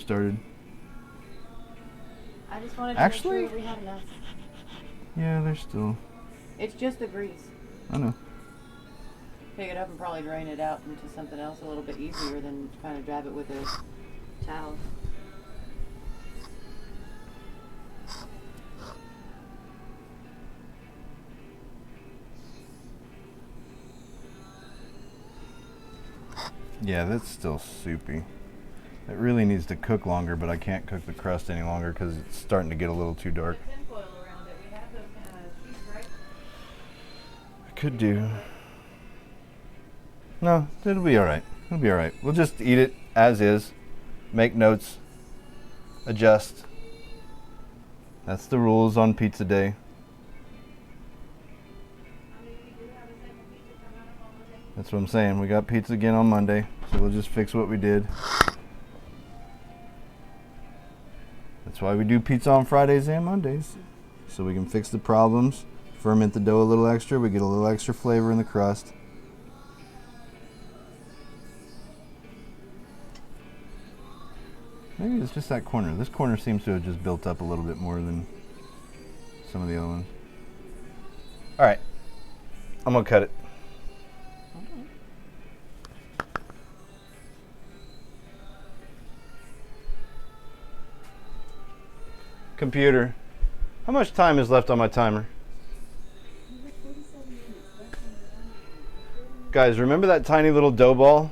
started. I just wanted to Actually, make sure we had enough. Yeah, there's still. It's just the grease. I know. Pick it up and probably drain it out into something else a little bit easier than trying to dab it with a towel. Yeah, that's still soupy. It really needs to cook longer, but I can't cook the crust any longer because it's starting to get a little too dark. Tinfoil around it. We have those kind of sheets, right? I could do. No, it'll be all right. It'll be all right. We'll just eat it as is, make notes, adjust. That's the rules on pizza day. That's what I'm saying. We got pizza again on Monday, so we'll just fix what we did. That's why we do pizza on Fridays and Mondays, so we can fix the problems, ferment the dough a little extra, we get a little extra flavor in the crust. Maybe it's just that corner. This corner seems to have just built up a little bit more than some of the other ones. All right, I'm gonna cut it. Computer, how much time is left on my timer? Guys, remember that tiny little dough ball?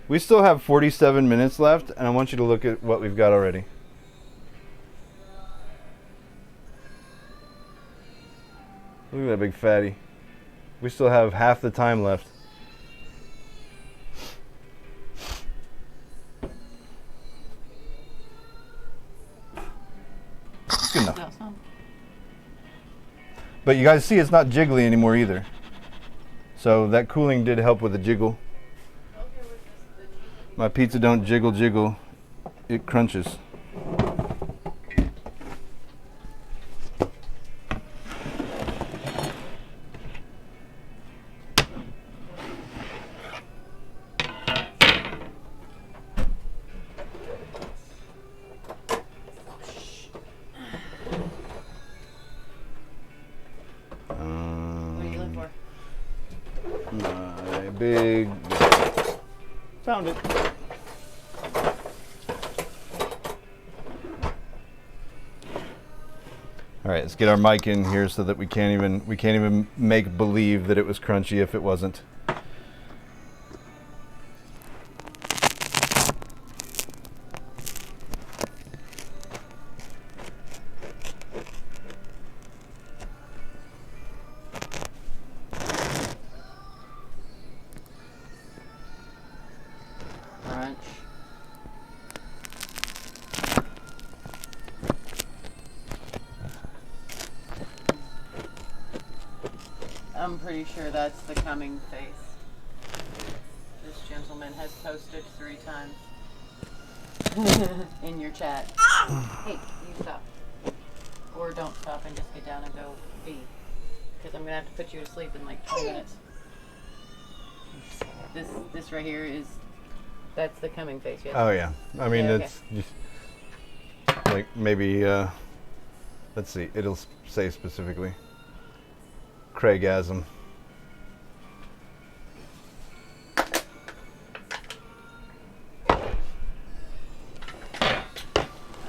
We still have 47 minutes left, and I want you to look at what we've got already. Look at that big fatty. We still have half the time left. Good enough. But you guys see it's not jiggly anymore either. So that cooling did help with the jiggle. My pizza don't jiggle jiggle, it crunches. My big found it. All right, let's get our mic in here so that we can't even make believe that it was crunchy if it wasn't. I'm pretty sure that's the coming face. This gentleman has posted 3 times in your chat. Hey, you stop. Or don't stop and just get down and go pee. Because I'm going to have to put you to sleep in like 20 minutes. This right here that's the coming face. Yes? Oh yeah. I mean, yeah, it's just like maybe, let's see, it'll say specifically. Craigasm.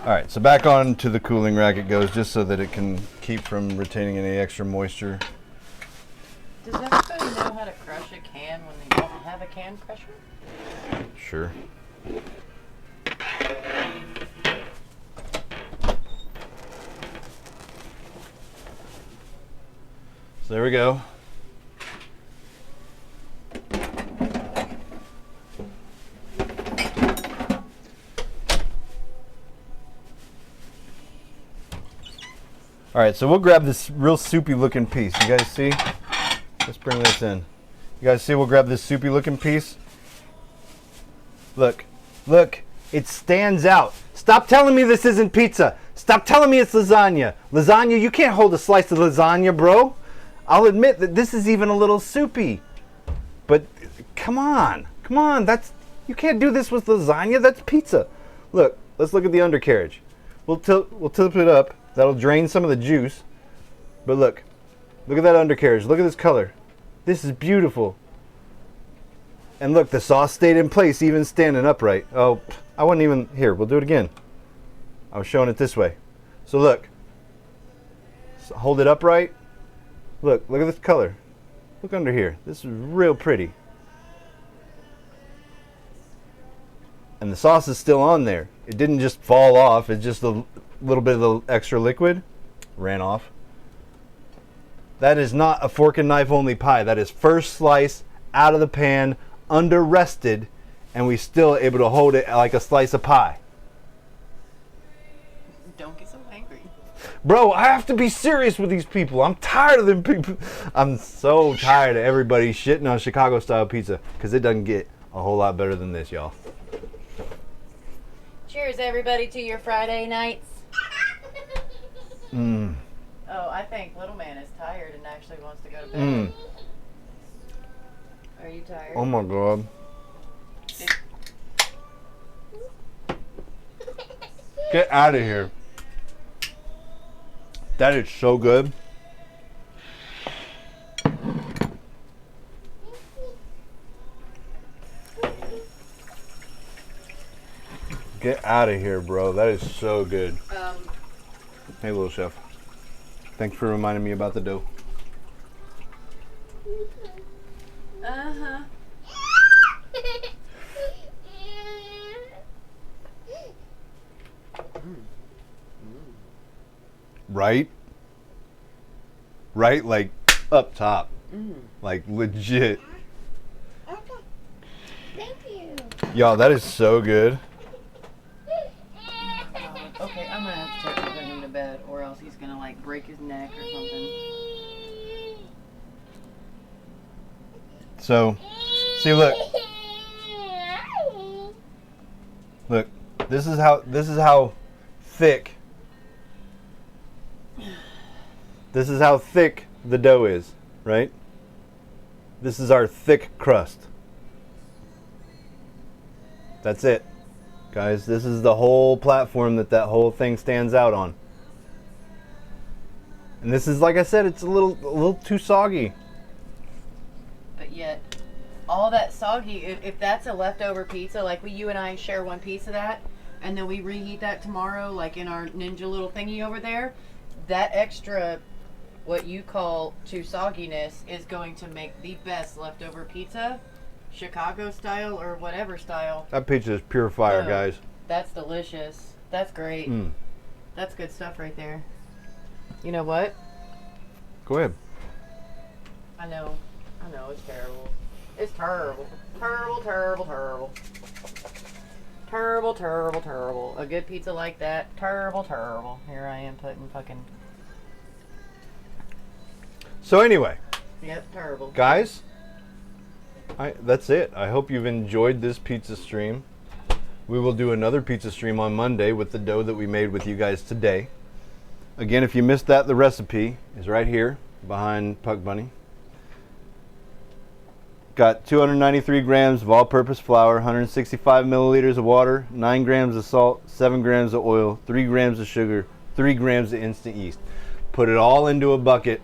Alright, so back on to the cooling rack it goes, just so that it can keep from retaining any extra moisture. Does everybody know how to crush a can when they don't have a can crusher? Sure. So there we go. All right, so we'll grab this real soupy looking piece. You guys see? Let's bring this in. You guys see we'll grab this soupy looking piece? Look, look, it stands out. Stop telling me this isn't pizza. Stop telling me it's lasagna. Lasagna, you can't hold a slice of lasagna, bro. I'll admit that this is even a little soupy. But come on, that's, you can't do this with lasagna, that's pizza. Look, let's look at the undercarriage. We'll tip it up. That'll drain some of the juice. But look at that undercarriage. Look at this color. This is beautiful. And look, the sauce stayed in place, even standing upright. Oh, I wasn't even here. We'll do it again. I was showing it this way. So look, so hold it upright. Look at this color. Look under here. This is real pretty. And the sauce is still on there. It didn't just fall off. It's just a little bit of the extra liquid ran off. That is not a fork and knife only pie. That is first slice out of the pan, under rested, and we still able to hold it like a slice of pie. Don't get so angry. Bro, I have to be serious with these people. I'm tired of them people. I'm so tired of everybody shitting on Chicago style pizza because it doesn't get a whole lot better than this, y'all. Cheers, everybody, to your Friday nights. Oh, I think little man is tired and actually wants to go to bed. Are you tired? Oh my God. Get out of here. That is so good. Get out of here, bro. That is so good. Hey, little chef. Thanks for reminding me about the dough. Uh-huh. Right? Right? Like up top. Like legit. Thank you. Y'all, that is so good. Okay, I'm gonna have to check to put him to bed, or else he's gonna like break his neck or something. So, see, look. Look. This is how thick. This is how thick the dough is, right? This is our thick crust. That's it. Guys, this is the whole platform that whole thing stands out on. And this is, like I said, it's a little too soggy. But yet, all that soggy, if that's a leftover pizza, like you and I share one piece of that, and then we reheat that tomorrow, like in our ninja little thingy over there, that extra, what you call too sogginess, is going to make the best leftover pizza. Chicago style or whatever style. That pizza is pure fire, Oh, guys. That's delicious. That's great. That's good stuff right there. You know what? Go ahead. I know. It's terrible. It's terrible. Terrible, terrible, terrible. Terrible, terrible, terrible. A good pizza like that. Terrible, terrible. Here I am putting fucking... So anyway. Yep, terrible. Guys, that's it. I hope you've enjoyed this pizza stream. We will do another pizza stream on Monday with the dough that we made with you guys today. Again, if you missed that, the recipe is right here behind Puck Bunny. Got 293 grams of all-purpose flour, 165 milliliters of water, 9 grams of salt, 7 grams of oil, 3 grams of sugar, 3 grams of instant yeast. Put it all into a bucket.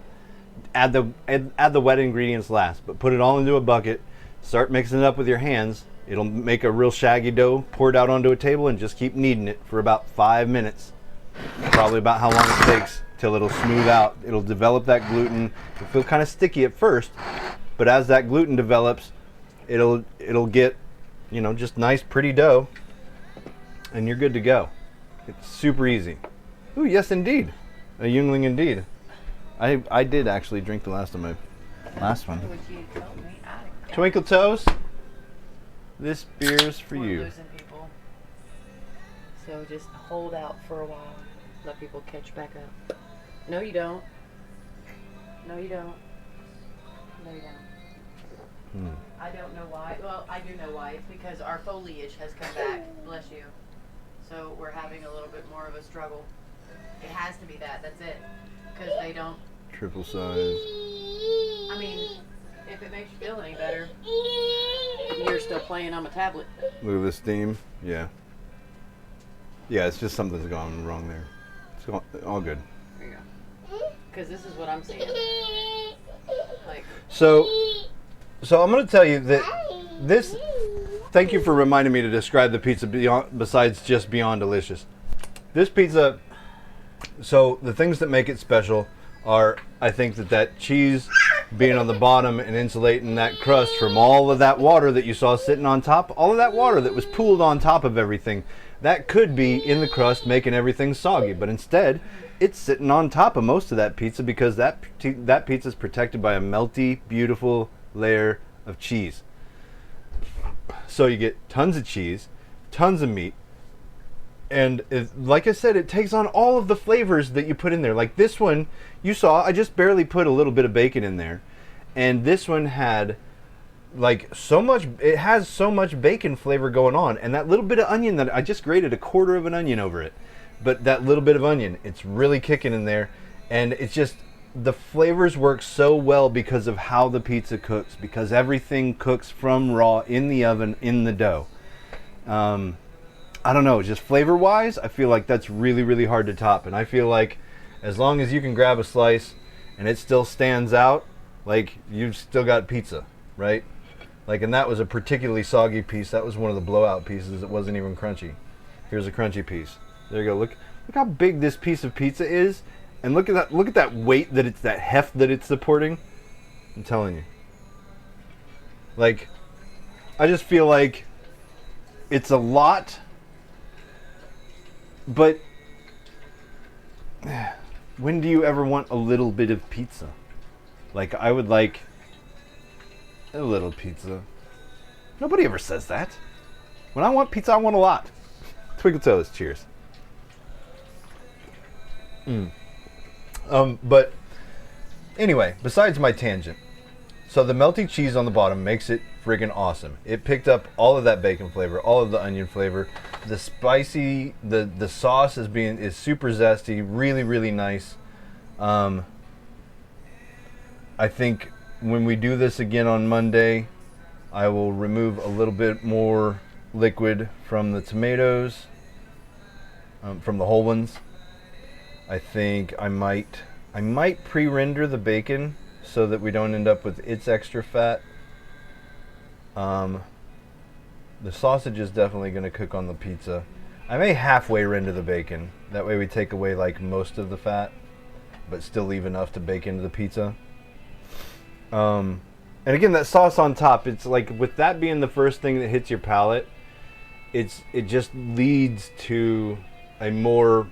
Add the wet ingredients last, but put it all into a bucket. Start mixing it up with your hands. It'll make a real shaggy dough. Pour it out onto a table and just keep kneading it for about 5 minutes. Probably about how long it takes till it'll smooth out. It'll develop that gluten. It'll feel kind of sticky at first, but as that gluten develops, it'll get, just nice, pretty dough, and you're good to go. It's super easy. Ooh, yes, indeed, a Yingling indeed. I did actually drink the last of my last one. Twinkle Toes, this beer's for We're you. losing people. So just hold out for a while. Let people catch back up. No, you don't. No, you don't. No, you don't. I don't know why. Well, I do know why. It's because our foliage has come back. Bless you. So we're having a little bit more of a struggle. It has to be that. That's it. Because they don't. Triple size. I mean, if it makes you feel any better, you're still playing on my tablet. Look at this steam. Yeah. Yeah, it's just something's gone wrong there. It's all good. There you go. Because this is what I'm seeing. Like, So I'm going to tell you that this. Thank you for reminding me to describe the pizza besides just beyond delicious. This pizza. So the things that make it special are, I think that cheese being on the bottom and insulating that crust from all of that water that you saw sitting on top, all of that water that was pooled on top of everything, that could be in the crust making everything soggy, but instead it's sitting on top of most of that pizza because that pizza is protected by a melty, beautiful layer of cheese. So you get tons of cheese, tons of meat, and like I said, it takes on all of the flavors that you put in there. Like this one, you saw, I just barely put a little bit of bacon in there. And this one had like so much, it has so much bacon flavor going on. And that little bit of onion that I just grated a quarter of an onion over it. But that little bit of onion, it's really kicking in there. And it's just, the flavors work so well because of how the pizza cooks. Because everything cooks from raw in the oven, in the dough. I don't know, just flavor-wise, I feel like that's really, really hard to top. And I feel like as long as you can grab a slice and it still stands out, like you've still got pizza, right? Like, and that was a particularly soggy piece. That was one of the blowout pieces. It wasn't even crunchy. Here's a crunchy piece. There you go. Look how big this piece of pizza is, and look at that weight that it's, that heft that it's supporting. I'm telling you. Like, I just feel like it's a lot. But when do you ever want a little bit of pizza? Like, I would like a little pizza. Nobody ever says that. When I want pizza, I want a lot. Twinkle toes, cheers. But anyway, besides my tangent. So the melty cheese on the bottom makes it friggin' awesome. It picked up all of that bacon flavor, all of the onion flavor. The spicy, the sauce is super zesty, really, really nice. I think when we do this again on Monday, I will remove a little bit more liquid from the tomatoes, from the whole ones. I think I might pre-render the bacon so that we don't end up with its extra fat. The sausage is definitely going to cook on the pizza. I may halfway render the bacon. That way we take away like most of the fat, but still leave enough to bake into the pizza. And again, that sauce on top, it's like, with that being the first thing that hits your palate, it just leads to a more,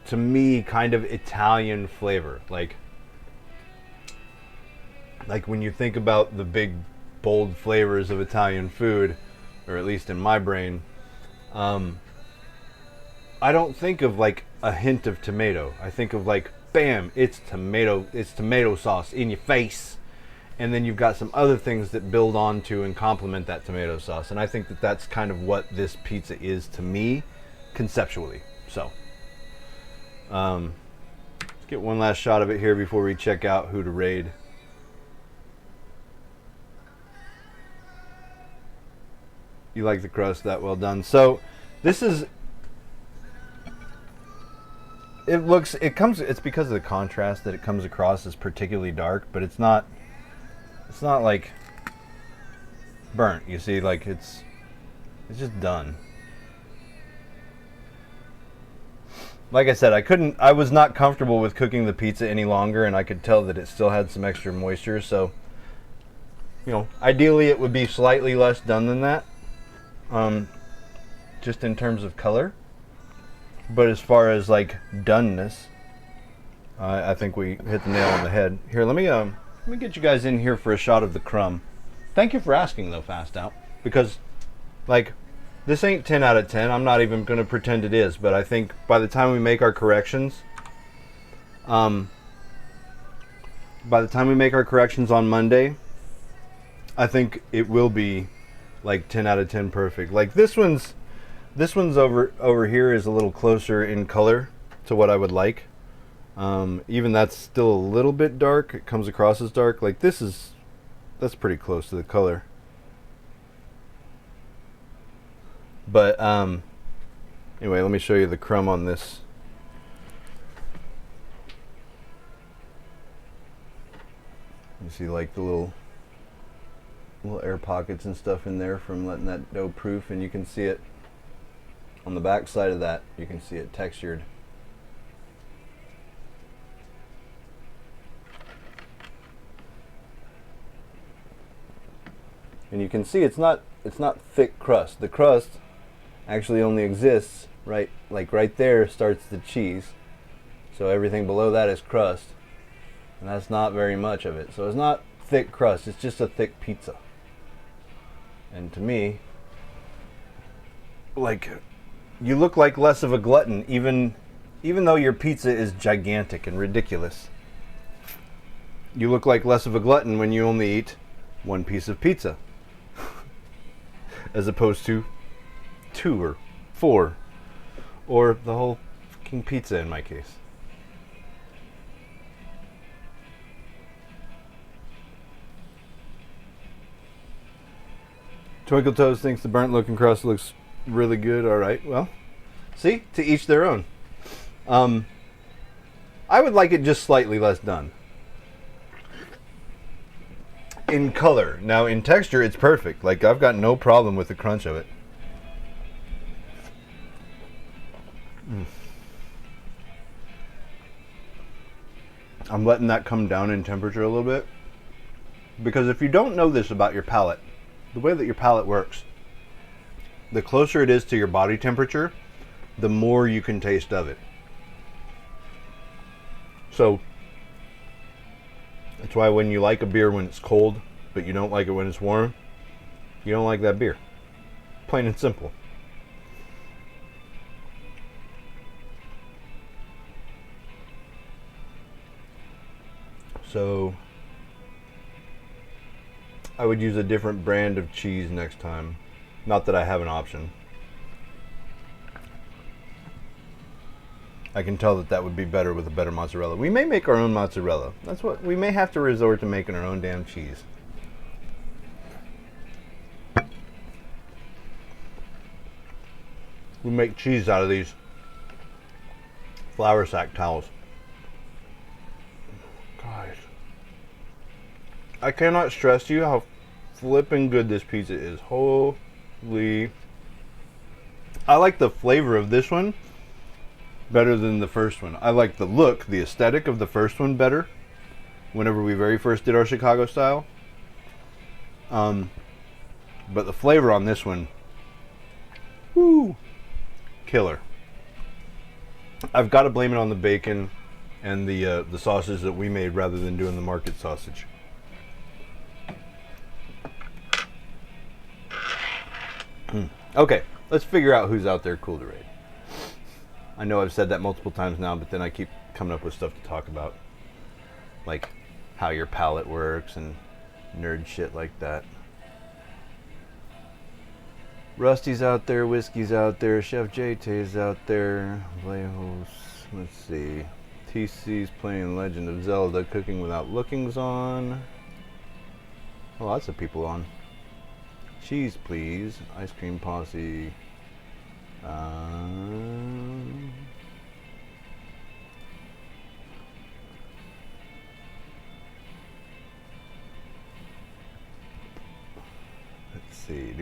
to me, kind of Italian flavor. Like when you think about the big, bold flavors of Italian food, or at least in my brain, I don't think of like a hint of tomato. I think of like, bam, it's tomato sauce in your face. And then you've got some other things that build onto and complement that tomato sauce. And I think that that's kind of what this pizza is to me, conceptually. So, let's get one last shot of it here before we check out who to raid. You like the crust, that well done. So this is, it's because of the contrast that it comes across as particularly dark, but it's not like burnt, you see, like it's just done. Like I said, I was not comfortable with cooking the pizza any longer, and I could tell that it still had some extra moisture, so, you know, ideally it would be slightly less done than that. Just in terms of color, but as far as like doneness, I think we hit the nail on the head. Here, let me get you guys in here for a shot of the crumb. Thank you for asking though, Fast Out, because like this ain't 10 out of 10. I'm not even going to pretend it is, but I think by the time we make our corrections, on Monday, I think it will be like 10 out of 10 perfect. Like this one's over here is a little closer in color to what I would like. Even that's still a little bit dark. It comes across as dark. Like that's pretty close to the color. But Anyway, let me show you the crumb on this. You see like the little air pockets and stuff in there from letting that dough proof, and you can see it on the back side of that. You can see it textured. And you can see it's not thick crust. The crust actually only exists right there starts the cheese. So everything below that is crust. And that's not very much of it. So it's not thick crust, it's just a thick pizza. And to me, like, you look like less of a glutton even though your pizza is gigantic and ridiculous. You look like less of a glutton when you only eat one piece of pizza. As opposed to 2 or 4, or the whole fucking pizza in my case. Twinkle Toes thinks the burnt looking crust looks really good. Alright, well, see, to each their own. I would like it just slightly less done. In color. Now in texture it's perfect. Like, I've got no problem with the crunch of it. I'm letting that come down in temperature a little bit, because if you don't know this about your palate, the way that your palate works, the closer it is to your body temperature, the more you can taste of it. So that's why when you like a beer when it's cold, but you don't like it when it's warm, you don't like that beer. Plain and simple. So I would use a different brand of cheese next time. Not that I have an option. I can tell that that would be better with a better mozzarella. We may make our own mozzarella. That's what we may have to resort to, making our own damn cheese. We make cheese out of these flour sack towels. Gosh. I cannot stress to you how flipping good this pizza is. Holy. I like the flavor of this one better than the first one. I like the look, the aesthetic of the first one better whenever we very first did our Chicago style. But the flavor on this one, woo, killer. I've got to blame it on the bacon and the sausage that we made rather than doing the market sausage. Okay, let's figure out who's out there cool to raid. I know I've said that multiple times now, but then I keep coming up with stuff to talk about, like how your palate works and nerd shit like that. Rusty's out there, Whiskey's out there, Chef JT's out there, Lejos, let's see, TC's playing Legend of Zelda, Cooking Without Looking's on. Oh, lots of people on. Cheese, please. Ice Cream Posse. Let's see.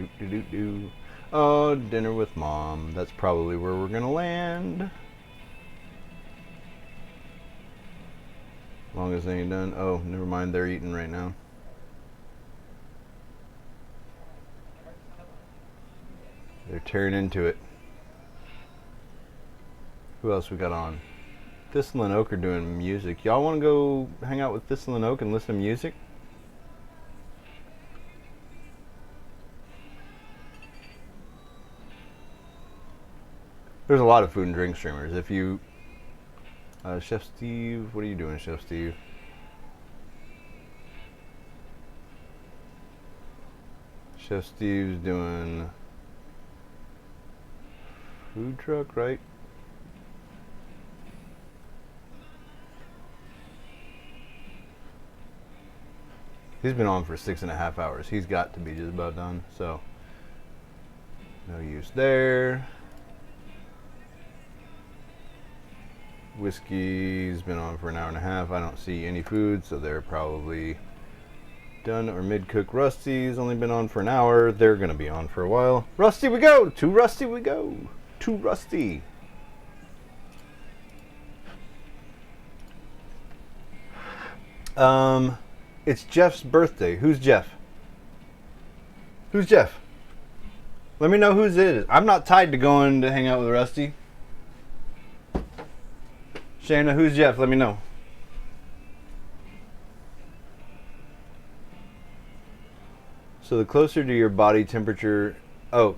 Oh, dinner with mom. That's probably where we're gonna land. As long as they ain't done. Oh, never mind. They're eating right now. They're tearing into it. Who else we got on? Thistle and Oak are doing music. Y'all want to go hang out with Thistle and Oak and listen to music? There's a lot of food and drink streamers. If you... Chef Steve, what are you doing, Chef Steve? Chef Steve's doing... food truck, right? He's been on for 6.5 hours. He's got to be just about done, so no use there. Whiskey's been on for an hour and a half. I don't see any food, so they're probably done or mid-cook. Rusty's only been on for an hour. They're gonna be on for a while. Rusty we go! To Rusty we go! To Rusty! It's Jeff's birthday. Who's Jeff? Who's Jeff? Let me know whose it is. I'm not tied to going to hang out with Rusty. Shayna, who's Jeff? Let me know. So the closer to your body temperature... Oh,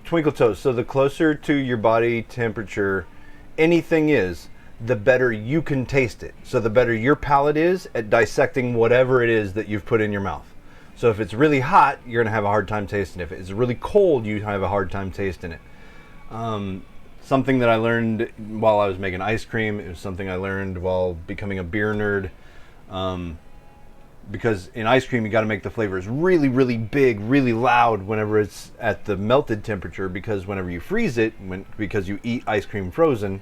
Twinkle Toes. So the closer to your body temperature anything is, the better you can taste it. So the better your palate is at dissecting whatever it is that you've put in your mouth. So if it's really hot, you're going to have a hard time tasting it. If it's really cold, you have a hard time tasting it. Something that I learned while I was making ice cream. It was something I learned while becoming a beer nerd. Because in ice cream, you got to make the flavors really, really big, really loud whenever it's at the melted temperature. Because whenever you freeze it, because you eat ice cream frozen,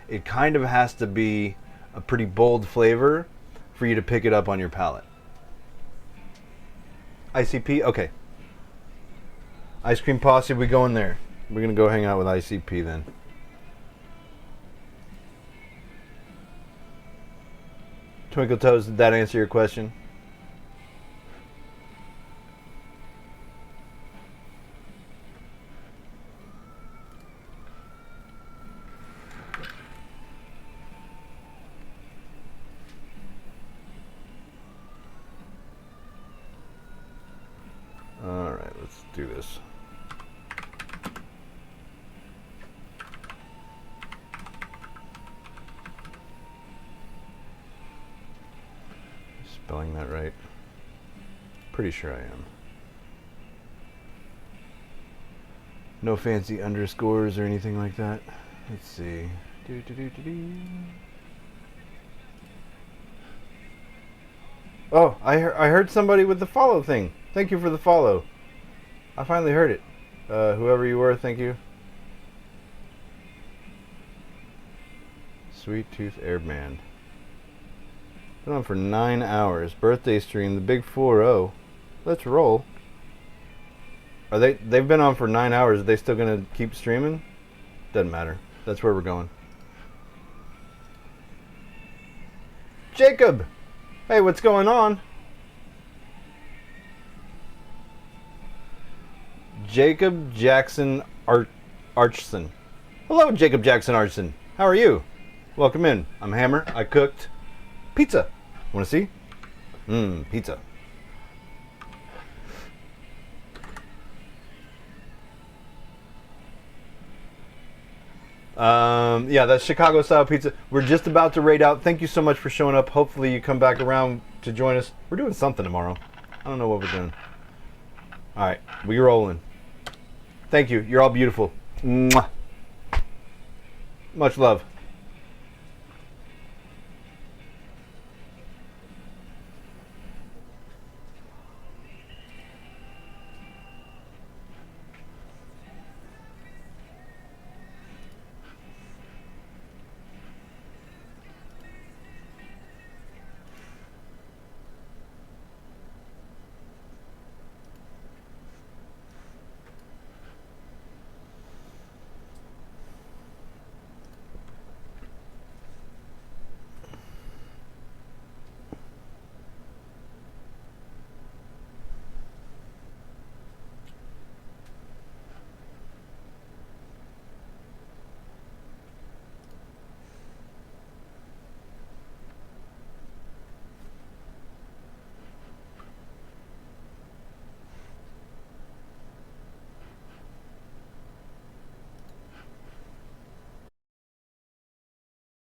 it kind of has to be a pretty bold flavor for you to pick it up on your palate. ICP? Okay. Ice Cream Posse, we going there. We're going to go hang out with ICP then. Twinkle Toes, did that answer your question? Alright, let's do this. Spelling that right? Pretty sure I am. No fancy underscores or anything like that. Let's see. Oh, I heard somebody with the follow thing. Thank you for the follow. I finally heard it. Whoever you were, thank you. Sweet Tooth Airman. Been on for 9 hours. Birthday stream, the big 4-0. Let's roll. They've been on for 9 hours. Are they still gonna keep streaming? Doesn't matter. That's where we're going. Jacob! Hey, what's going on? Jacob Jackson Archson. Hello, Jacob Jackson Archson. How are you? Welcome in. I'm Hammer. I cooked pizza. Want to see? Pizza. Yeah, that's Chicago style pizza. We're just about to raid out. Thank you so much for showing up. Hopefully you come back around to join us. We're doing something tomorrow. I don't know what we're doing. All right, we rolling. Thank you. You're all beautiful. Mwah. Much love.